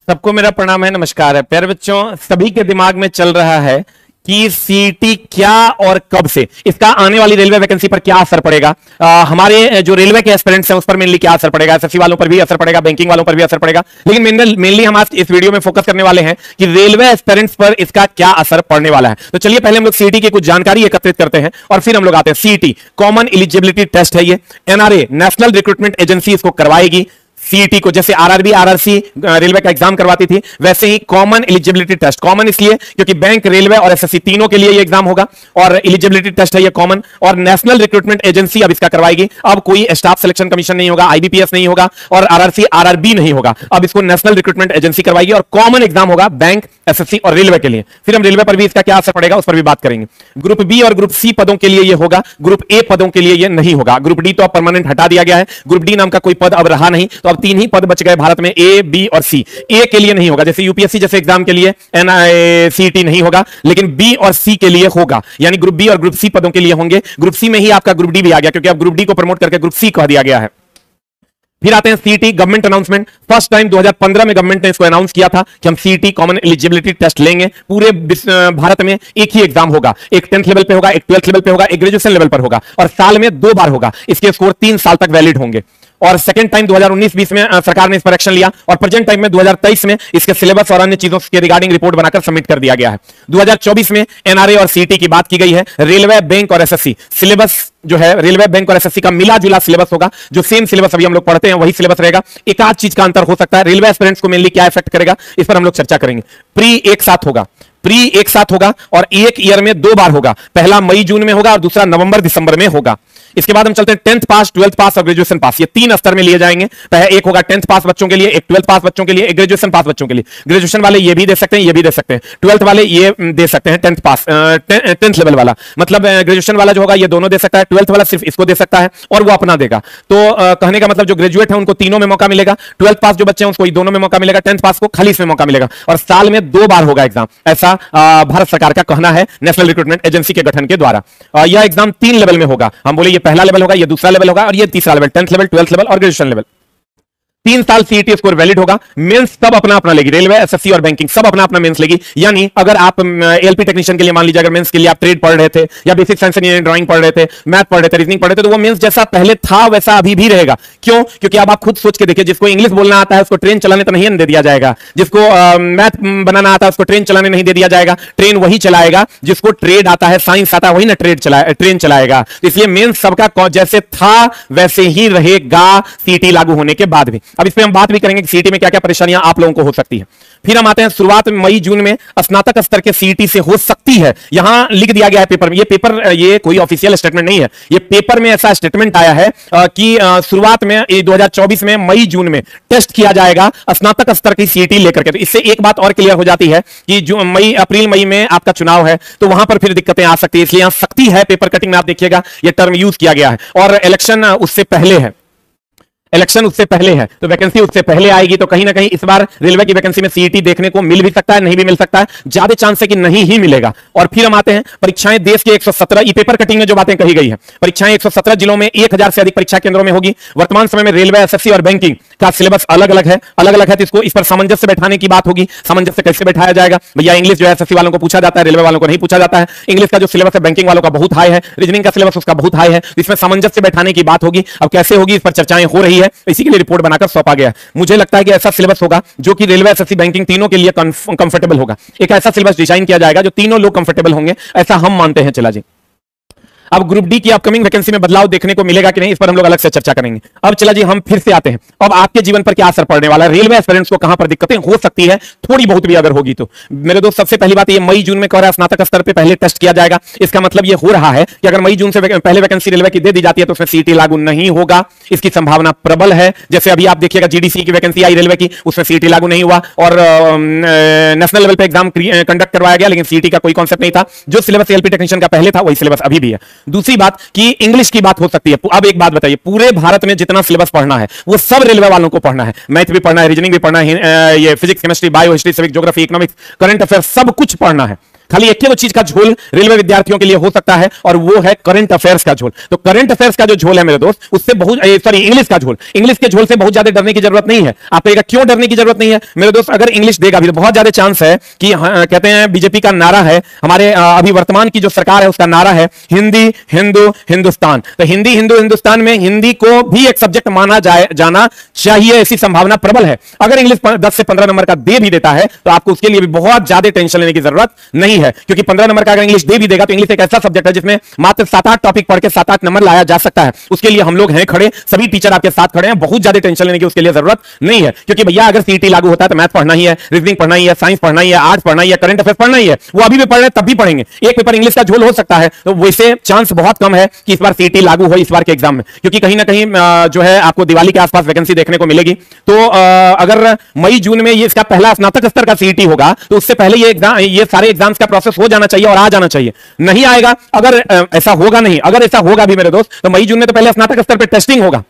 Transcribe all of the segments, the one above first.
सबको मेरा प्रणाम है, नमस्कार है। प्यारे बच्चों, सभी के दिमाग में चल रहा है कि सीईटी क्या और कब से, इसका आने वाली रेलवे वैकेंसी पर क्या असर पड़ेगा, हमारे जो रेलवे के एस्पिरेंट्स हैं उस पर मेनली क्या असर पड़ेगा, एसएससी वालों पर भी असर पड़ेगा, बैंकिंग वालों पर भी असर पड़ेगा। लेकिन मेनली हम आज इस वीडियो में फोकस करने वाले हैं कि रेलवे एस्पिरेंट्स पर इसका क्या असर पड़ने वाला है। तो चलिए पहले हम लोग सीईटी की कुछ जानकारी एकत्रित करते हैं और फिर हम लोग आते हैं। सीईटी कॉमन एलिजिबिलिटी टेस्ट है। ये एनआरए नेशनल रिक्रूटमेंट एजेंसी इसको करवाएगी। सीईटी को जैसे आरआरबी आरआरसी रेलवे का एग्जाम करवाती थी, वैसे ही कॉमन एलिजिबिलिटी टेस्ट, कॉमन इसलिए क्योंकि बैंक, रेलवे और एसएससी तीनों के लिए ये एग्जाम होगा और एलिजिबिलिटी टेस्ट है ये कॉमन। और नेशनल रिक्रूटमेंट एजेंसी अब इसका करवाएगी। अब कोई स्टाफ सिलेक्शन कमीशन नहीं होगा, आईबीपीएस नहीं होगा और आरआरसी आरआरबी नहीं होगा। अब इसको नेशनल रिक्रूटमेंट एजेंसी करवाएगी और कॉमन एग्जाम होगा बैंक, एसएससी और रेलवे के लिए। फिर हम रेलवे पर भी इसका क्या असर पड़ेगा उस पर भी बात करेंगे। ग्रुप बी और ग्रुप सी पदों के लिए ये होगा, ग्रुप ए पदों के लिए ये नहीं होगा। ग्रुप डी तो अब परमानेंट हटा दिया गया है, ग्रुप डी नाम का कोई पद अब रहा नहीं, तो अब 3 ही पद बच गए भारत में, ए, बी और सी। ए के लिए नहीं होगा, जैसे यूपीएससी जैसे एग्जाम के लिए सीईटी नहीं होगा, लेकिन बी और सी के लिए होगा, यानी ग्रुप बी और ग्रुप सी पदों के लिए होंगे। ग्रुप सी में ही आपका ग्रुप डी भी आ गया, क्योंकि अब ग्रुप डी को प्रमोट करके ग्रुप सी कह दिया गया है। फिर आते हैं CET government announcement. First time 2015 में गवर्नमेंट ने इसको अनाउंस किया था कि हम सीईटी कॉमन एलिजिबिलिटी टेस्ट लेंगे। पूरे भारत में एक ही एग्जाम होगा, एक 10th लेवल पे होगा, एक 12th लेवल पे होगा, एक ग्रेजुएशन लेवल पर होगा और साल में 2 बार होगा। इसके स्कोर 3 साल तक वैलिड होंगे। और सेकंड टाइम 2019-20 में सरकार ने इस पर एक्शन लिया और प्रेजेंट टाइम में 2023 में इसके सिलेबस और अन्य चीजों के रिगार्डिंग रिपोर्ट बनाकर सबमिट कर दिया गया है। 2024 में एनआरए और सीईटी की बात की गई है। रेलवे, बैंक और एसएससी सिलेबस जो है, रेलवे, बैंक और एसएससी का मिला जुला सिलेबस होगा। जो सेम सिलेबस अभी हम लोग पढ़ते हैं वही सिलेबस रहेगा। एक आध चीज का अंतर हो सकता है। रेलवे एस्पिरेंट्स को मेनली क्या इफेक्ट करेगा इस पर हम लोग चर्चा करेंगे। प्री एक साथ होगा, प्री एक साथ होगा और एक ईयर में 2 बार होगा। पहला मई जून में होगा और दूसरा नवंबर दिसंबर में होगा। इसके बाद हम चलते हैं 10th पास, 12th पास और ग्रेजुएशन पास। ये 3 स्तर में लिए जाएंगे। एक होगा 10th पास बच्चों के लिए, एक 12th पास बच्चों के लिए, एक ग्रेजुएशन पास बच्चों के लिए। ग्रेजुएशन वाले ये भी दे सकते हैं, ये भी दे सकते हैं। 12th वाले ये दे सकते हैं 10th पास, 10th लेवल वाला, मतलब ग्रेजुएशन वाला जो होगा ये दोनों दे सकता है, 12th वाला सिर्फ इसको दे सकता है और वो अपना देगा। तो कहने का मतलब जो ग्रेजुएट है उनको तीनों में मौका मिलेगा, 12th पास जो बच्चे हैं उसको दोनों में मौका मिलेगा, 10th पास को खाली इसमें मौका मिलेगा और साल में 2 बार होगा एग्जाम। ऐसा भारत सरकार का कहना है नेशनल रिक्रूटमेंट एजेंसी के गठन के द्वारा। यह एग्जाम 3 लेवल में होगा। हम बोले ये पहला लेवल होगा, ये दूसरा लेवल होगा और ये तीसरा level, 10th level, 12th level और ग्रेजुएशन लेवल। 3 साल सीईटी स्कोर वैलिड होगा। मेंस सब अपना अपना लेगी, रेलवे, एसएससी और बैंकिंग सब अपना अपना मेंस लेगी। यानी अगर आप एलपी टेक्नीशियन के लिए मान लीजिए, अगर मेंस के लिए आप ट्रेड पढ़ रहे थे या बेसिक साइंस इंजीनियरिंग ड्राइंग पढ़ रहे थे, मैथ पढ़ रहे थे, रीजनिंग पढ़ रहे थे, तो वो मेंस जैसा पहले था वैसा अभी भी रहेगा। क्यों? क्योंकि अब आप खुद सोच के देखिए, जिसको इंग्लिश बोलना आता है उसको ट्रेन चलाने तो नहीं दे दिया जाएगा, जिसको मैथ बनाना आता है उसको ट्रेन चलाने नहीं दे दिया जाएगा। ट्रेन वही चलाएगा जिसको ट्रेड आता है, साइंस आता है, वही ना ट्रेन चलाएगा। इसलिए मेंस सबका जैसे था वैसे ही रहेगा सीईटी लागू होने के बाद भी। अब इस पर हम बात भी करेंगे सीईटी में क्या क्या परेशानियां आप लोगों को हो सकती है। फिर हम आते हैं शुरुआत में मई जून में स्नातक स्तर के सीईटी से हो सकती है। यहां लिख दिया गया है पेपर में, ये कोई ऑफिशियल स्टेटमेंट नहीं है, ये पेपर में ऐसा स्टेटमेंट आया है कि शुरुआत में 2024 में मई जून में टेस्ट किया जाएगा स्नातक स्तर की सीईटी लेकर के। तो इससे एक बात और क्लियर हो जाती है कि जो अप्रैल मई में आपका चुनाव है तो वहां पर फिर दिक्कतें आ सकती है। इसलिए यहां सख्ती है, पेपर कटिंग में आप देखिएगा ये टर्म यूज किया गया है। और इलेक्शन उससे पहले है, इलेक्शन उससे पहले है तो वैकेंसी उससे पहले आएगी। तो कहीं ना कहीं इस बार रेलवे की वैकेंसी में सीईटी देखने को मिल भी सकता है, नहीं भी मिल सकता है, ज्यादा चांस है कि नहीं ही मिलेगा। और फिर हम आते हैं परीक्षाएं देश के 117, ये पेपर कटिंग में जो बातें कही गई है, परीक्षाएं 117 जिलों में 1000 से अधिक परीक्षा केंद्रों में होगी। वर्तमान समय में रेलवे, एसएससी और बैंकिंग का सिलेबस अलग अलग है, तो इसको इस पर सामंजस्य बैठाने की बात होगी। सामंजस्य कैसे बैठाया जाएगा भैया? इंग्लिश जो है एसएससी वालों को पूछा जाता है, रेलवे वालों को नहीं पूछा जाता है। इंग्लिश का जो सिलेबस है बैंकिंग वालों का बहुत हाई है, रीजनिंग का सिलेबस उसका बहुत हाई है, इसमें सामंजस्य बैठाने की बात होगी। अब कैसे होगी इस पर चर्चाएं हो रही है, इसी के लिए रिपोर्ट बनाकर सौंपा गया। मुझे लगता है कि ऐसा सिलेबस होगा जो कि रेलवे, एसएससी, बैंकिंग तीनों के लिए कंफर्टेबल होगा। एक ऐसा सिलेबस डिजाइन किया जाएगा जो तीनों लोग कंफर्टेबल होंगे, ऐसा हम मानते हैं। चला जी, अब ग्रुप डी की अपकमिंग वैकेंसी में बदलाव देखने को मिलेगा कि नहीं, इस पर हम लोग अलग से चर्चा करेंगे। अब चला जी, हम फिर से आते हैं अब आपके जीवन पर क्या असर पड़ने वाला है, रेलवे एस्पिरेंट्स को कहां पर दिक्कतें हो सकती है, थोड़ी बहुत भी अगर होगी तो। मेरे दोस्त, सबसे पहली बात ये मई जून में कह रहा है स्नातक स्तर पे पहले टेस्ट किया जाएगा। इसका मतलब ये हो रहा है कि अगर मई जून से पहले वैकेंसी रेलवे की दे दी जाती है तो उसमें सीईटी लागू नहीं होगा, इसकी संभावना प्रबल है। जैसे अभी आप देखिएगा जीडीसी की वैकेंसी आई रेलवे की, उसमें सीईटी लागू नहीं हुआ और नेशनल लेवल पे एग्जाम कंडक्ट करवाया गया, लेकिन सीईटी का कोई कॉन्सेप्ट नहीं था। जो सिलेबस एलपी टेक्नीशियन का पहले था वही सिलेबस अभी भी है। दूसरी बात कि इंग्लिश की बात हो सकती है। अब एक बात बताइए, पूरे भारत में जितना सिलेबस पढ़ना है वो सब रेलवे वालों को पढ़ना है। मैथ भी पढ़ना है, रीजनिंग भी पढ़ना है, ये physics, chemistry, bio, history, civic, geography, economics, current affair सब कुछ पढ़ना है। खाली एक ही चीज का झोल रेलवे विद्यार्थियों के लिए हो सकता है, और वो है करंट अफेयर्स का झोल। तो करंट अफेयर्स का जो झोल है मेरे दोस्त, उससे बहुत, सॉरी, इंग्लिश का झोल, इंग्लिश के झोल से बहुत ज्यादा डरने की जरूरत नहीं है। आप कहेगा क्यों डरने की जरूरत नहीं है? मेरे दोस्त, अगर इंग्लिश देगा भी तो बहुत ज्यादा चांस है कि, कहते हैं बीजेपी का नारा है, हमारे अभी वर्तमान की जो सरकार है उसका नारा है हिंदी हिंदू हिंदुस्तान। तो हिंदी हिंदू हिंदुस्तान में हिंदी को भी एक सब्जेक्ट माना जाना चाहिए, ऐसी संभावना प्रबल है। अगर इंग्लिश 10 से 15 नंबर का दे भी देता है तो आपको उसके लिए भी बहुत ज्यादा टेंशन लेने की जरूरत नहीं है, क्योंकि 15 नंबर का अगर इंग्लिश दे भी देगा तो इंग्लिश एक ऐसा सब्जेक्ट है जिसमें मात्र 7-8 टॉपिक पढ़ के 7-8 नंबर लाया जा सकता है। उसके लिए हम लोग हैं खड़े, सभी टीचर आपके साथ खड़े हैं, बहुत ज्यादा टेंशन लेने की उसके लिए जरूरत नहीं है। क्योंकि भैया अगर सीईटी लागू होता है तो मैथ पढ़ना ही है, रीजनिंग पढ़ना ही है, साइंस पढ़ना ही है, आर्ट्स पढ़ना ही है, करंट अफेयर्स पढ़ना ही है। वो अभी भी पढ़ रहे हैं, तब भी पढ़ेंगे। एक पेपर इंग्लिश का झोल हो सकता है, तो वैसे चांस बहुत कम है कि इस बार सीईटी लागू हो इस बार के एग्जाम में, क्योंकि कहीं ना कहीं जो है आपको दिवाली के आसपास वैकेंसी देखने को मिलेगी। तो अगर मई जून में ये इसका पहला स्नातक स्तर का सीईटी होगा तो उससे पहले ये सारे एग्जाम्स का प्रोसेस हो जाना चाहिए और आ जाना चाहिए। नहीं आएगा, अगर ऐसा होगा नहीं, अगर ऐसा होगा भी मेरे दोस्त, तो मई जून में तो पहले स्नातक स्तर पर टेस्टिंग होगा,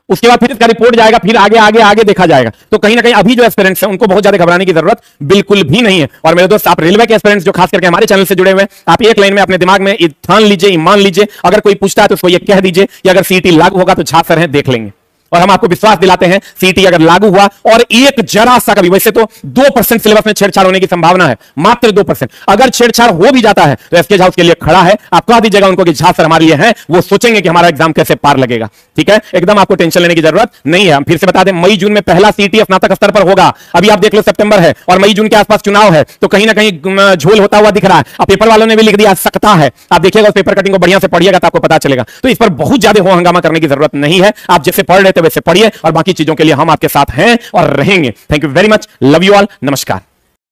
उसके बाद फिर इसका रिपोर्ट जाएगा, फिर आगे आगे आगे देखा जाएगा। तो कहीं ना कहीं अभी जो एस्पिरेंट्स हैं उनको बहुत ज्यादा घबराने की जरूरत बिल्कुल भी नहीं है। और मेरे दोस्त, आप रेलवे के एस्पिरेंट्स जो खास करके हमारे चैनल से जुड़े हुए हैं, आप एक लाइन में अपने दिमाग में ठान लीजिए, मान लीजिए, अगर कोई पूछता है तो उसको ये कह दीजिए कि अगर सीईटी लागू होगा तो छात्र हैं, देख लेंगे। और हम आपको विश्वास दिलाते हैं सीईटी अगर लागू हुआ और एक जरा सा कभी, वैसे तो 2% सिलेबस में छेड़छाड़ होने की संभावना है, मात्र 2%, अगर छेड़छाड़ हो भी जाता है तो एसके झा उसके लिए खड़ा है। आप कह दीजिएगा उनको कि झा सर हमारे लिए हैं, वो सोचेंगे कि हमारा एग्जाम कैसे पार लगेगा। ठीक है, एकदम आपको टेंशन लेने की जरूरत नहीं है। हम फिर से बता दें, मई जून में पहला सीईटी स्नातक स्तर पर होगा। अभी आप देख लो सितंबर है और मई जून के आसपास चुनाव है, तो कहीं ना कहीं झोल होता हुआ दिख रहा है। अब पेपर वालों ने भी लिख दिया सकता है, आप देखिएगा उस पेपर कटिंग को बढ़िया से पढ़िएगा तो आपको पता चलेगा। तो इस पर बहुत ज्यादा हो हंगामा करने की जरूरत नहीं है। आप जैसे पढ़ रहे थे वैसे पढ़िए, और बाकी चीजों के लिए हम आपके साथ हैं और रहेंगे। Thank you very much, love you all, नमस्कार।